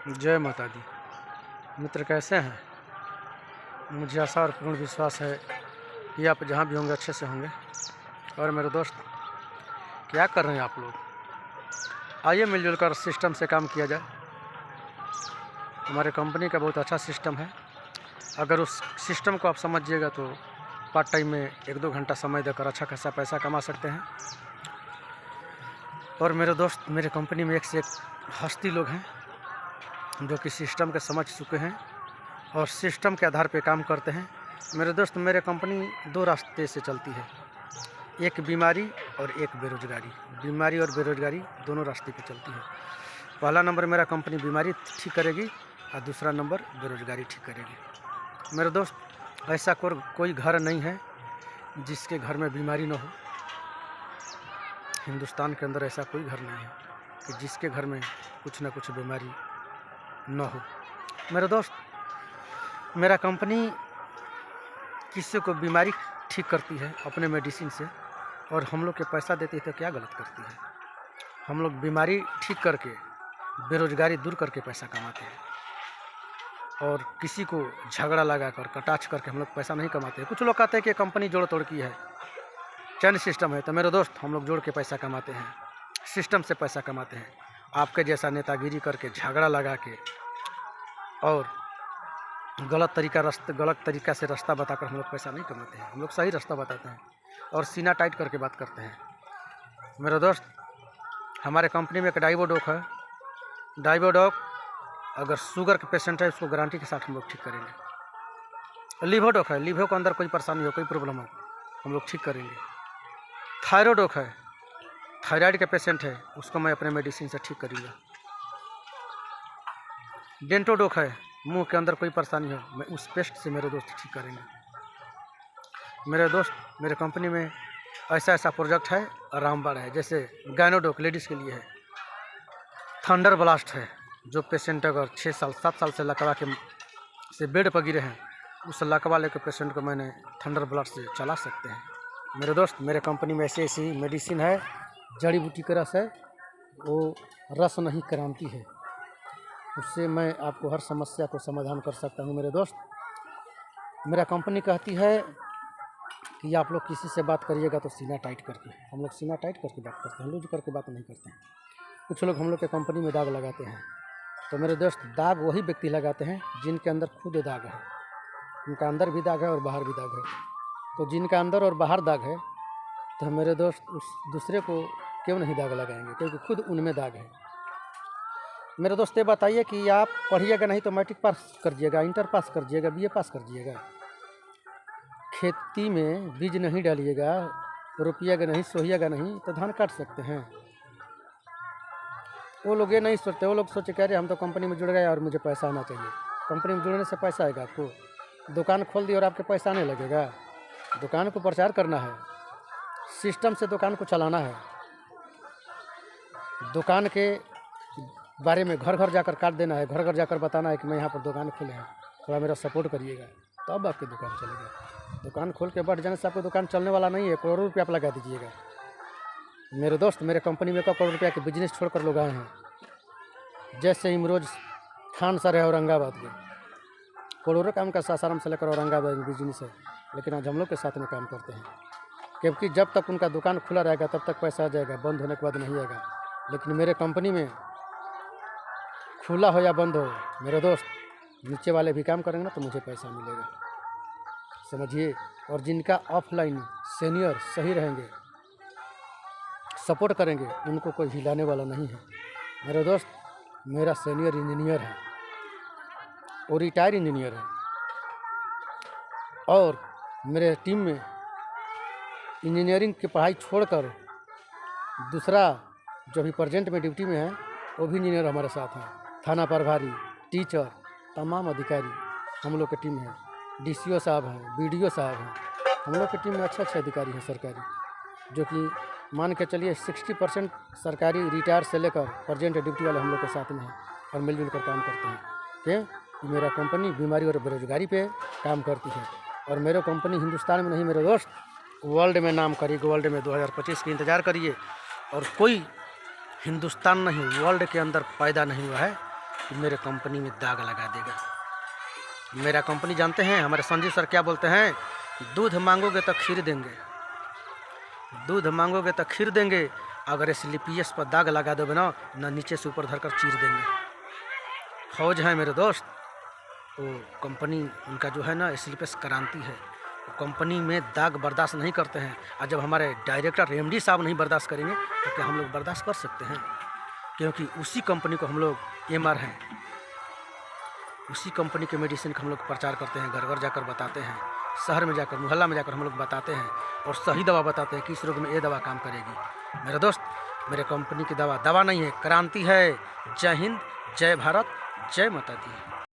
जय माता दी। मित्र कैसे हैं? मुझे आशा और पूर्ण विश्वास है कि आप जहाँ भी होंगे अच्छे से होंगे। और मेरे दोस्त, क्या कर रहे हैं आप लोग? आइए मिलजुल कर सिस्टम से काम किया जाए। हमारे कंपनी का बहुत अच्छा सिस्टम है। अगर उस सिस्टम को आप समझिएगा तो पार्ट टाइम में 1-2 घंटा समय देकर अच्छा खासा पैसा कमा सकते हैं। और मेरे दोस्त, मेरे कंपनी में एक से एक हस्ती लोग हैं जो कि सिस्टम के समझ चुके हैं और सिस्टम के आधार पे काम करते हैं। मेरे दोस्त, मेरे कंपनी 2 रास्ते से चलती है, एक बीमारी और एक बेरोजगारी। बीमारी और बेरोजगारी दोनों रास्ते पे चलती है। पहला नंबर मेरा कंपनी बीमारी ठीक करेगी और दूसरा नंबर बेरोजगारी ठीक करेगी। मेरे दोस्त, ऐसा कोई घर नहीं है जिसके घर में बीमारी न हो। हिंदुस्तान के अंदर ऐसा कोई घर नहीं है कि जिसके घर में कुछ ना कुछ बीमारी न हो। मेरे दोस्त, मेरा कंपनी किसी को बीमारी ठीक करती है अपने मेडिसिन से, और हम लोग के पैसा देती है तो क्या गलत करती है? हम लोग बीमारी ठीक करके, बेरोजगारी दूर करके पैसा कमाते हैं। और किसी को झगड़ा लगाकर, कटाक्ष करके हम लोग पैसा नहीं कमाते हैं। कुछ लोग कहते हैं कि कंपनी जोड़ तोड़ की है, चैन सिस्टम है। तो मेरे दोस्त, हम लोग जोड़ के पैसा कमाते हैं, सिस्टम से पैसा कमाते हैं। आपके जैसा नेतागिरी करके, झगड़ा लगा के और गलत तरीका से रास्ता बताकर हम लोग पैसा नहीं कमाते हैं। हम लोग सही रास्ता बताते हैं और सीना टाइट करके बात करते हैं। मेरे दोस्त, हमारे कंपनी में एक डाइबोडोक है। डाइबोडोक अगर शुगर के पेशेंट है, उसको गारंटी के साथ हम लोग ठीक करेंगे। लिवोडोक है, लिवो के अंदर कोई परेशानी हो, कोई प्रॉब्लम हो, हम लोग ठीक करेंगे। थायरोडोक है, थायराइड के पेशेंट है, उसको मैं अपने मेडिसिन से ठीक करूँगा। डेंटोडोक है, मुंह के अंदर कोई परेशानी हो, मैं उस पेस्ट से मेरे दोस्त ठीक करेंगे। मेरे दोस्त, मेरे कंपनी में ऐसा प्रोजेक्ट है, रामबाण है। जैसे गायनोडोक लेडीज़ के लिए है। थंडर ब्लास्ट है, जो पेशेंट अगर 6 साल 7 साल से लकवा से बेड पर गिरे हैं, उस लकवा लेकर पेशेंट को मैंने थंडर ब्लास्ट से चला सकते हैं। मेरे दोस्त, मेरे कंपनी में ऐसी मेडिसिन है, जड़ी बूटी का रस है, वो रस नहीं क्रांति है। उससे मैं आपको हर समस्या को समाधान कर सकता हूँ। मेरे दोस्त, मेरा कंपनी कहती है कि आप लोग किसी से बात करिएगा तो सीना टाइट करके। हम लोग सीना टाइट करके बात करते हैं, लूज करके बात नहीं करते हैं। कुछ लोग हम लोग के कंपनी में दाग लगाते हैं। तो मेरे दोस्त, दाग वही व्यक्ति लगाते हैं जिनके अंदर खुद दाग है। उनका अंदर भी दाग है और बाहर भी दाग है। तो जिनका अंदर और बाहर दाग है, तो मेरे दोस्त उस दूसरे को क्यों नहीं दाग लगाएंगे, क्योंकि खुद उनमें दाग है। मेरे दोस्त, ये बताइए कि आप पढ़िएगा नहीं तो मैट्रिक पास करिएगा, इंटर पास करिएगा, BA पास करिएगा, खेती में बीज नहीं डालिएगा, रोपिएगा नहीं, सोहिएगा नहीं, तो धान काट सकते हैं? वो लोग ये नहीं सोचते। वो लोग सोचे कह रहे हम तो कंपनी में जुड़ गए और मुझे पैसा आना चाहिए। कंपनी में जुड़ने से पैसा आएगा आपको? दुकान खोल दी और आपके पैसा आने लगेगा? दुकान को प्रचार करना है, सिस्टम से दुकान को चलाना है। दुकान के बारे में घर घर जाकर काट देना है, घर घर जाकर बताना है कि मैं यहाँ पर दुकान खोले हैं, थोड़ा मेरा सपोर्ट करिएगा, तब आपकी दुकान चलेगा। दुकान खोल के बैठ जाने से आपकी दुकान चलने वाला नहीं है। करोड़ों रुपया आप लगा दीजिएगा। मेरे दोस्त, मेरे कंपनी में 1 करोड़ रुपया के बिजनेस छोड़कर लोग आए हैं। जैसे इमरोज खान सर है औरंगाबाद के, करोड़ों काम का सासाराम से लेकर औरंगाबाद में बिजनेस है, लेकिन आज हम लोग के साथ में काम करते हैं। क्योंकि जब तक उनका दुकान खुला रहेगा तब तक पैसा आ जाएगा, बंद होने के बाद नहीं आएगा। लेकिन मेरे कंपनी में खुला हो या बंद हो, मेरे दोस्त, नीचे वाले भी काम करेंगे ना तो मुझे पैसा मिलेगा, समझिए। और जिनका ऑफलाइन सीनियर सही रहेंगे, सपोर्ट करेंगे, उनको कोई हिलाने वाला नहीं है। मेरे दोस्त, मेरा सीनियर इंजीनियर है, वो रिटायर इंजीनियर है। और मेरे टीम में इंजीनियरिंग की पढ़ाई छोड़कर दूसरा जो अभी प्रेजेंट में ड्यूटी में है, वो भी इंजीनियर हमारे साथ हैं। थाना प्रभारी, टीचर, तमाम अधिकारी हम लोग की टीम है। DCO साहब हैं, BDO साहब हैं। हम लोग की टीम में अच्छे अधिकारी हैं सरकारी, जो कि मान के चलिए 60% सरकारी रिटायर से लेकर प्रेजेंट ड्यूटी वाले हम लोग के साथ में हैं और मिलजुल कर काम करते हैं। क्यों? मेरा कंपनी बीमारी और बेरोजगारी पे काम करती है। और मेरे कंपनी हिंदुस्तान में नहीं मेरे दोस्त, वर्ल्ड में नाम करेगी। वर्ल्ड में 2025 की इंतज़ार करिए। और कोई हिंदुस्तान नहीं, वर्ल्ड के अंदर पैदा नहीं हुआ है कि मेरे कंपनी में दाग लगा देगा। मेरा कंपनी जानते हैं हमारे संजीव सर क्या बोलते हैं, दूध मांगोगे तो खीर देंगे, दूध मांगोगे तो खीर देंगे, अगर स्लीपियस पर दाग लगा दोगे ना नीचे से ऊपर धरकर चीर देंगे। फौज है मेरे दोस्त, वो कंपनी उनका जो है ना स्लीपियस क्रांति है, वो कंपनी में दाग बर्दाश्त नहीं करते हैं। और जब हमारे डायरेक्टर रेमडी साहब नहीं बर्दाश्त करेंगे तो क्या हम लोग बर्दाश्त कर सकते हैं? क्योंकि उसी कंपनी को हम लोग एमआर हैं, उसी कंपनी के मेडिसिन का हम लोग प्रचार करते हैं, घर घर जाकर बताते हैं, शहर में जाकर मोहल्ला में जाकर हम लोग बताते हैं और सही दवा बताते हैं कि इस रोग में ये दवा काम करेगी। मेरे दोस्त, मेरे कंपनी की दवा नहीं है, क्रांति है। जय हिंद, जय भारत, जय माता दी।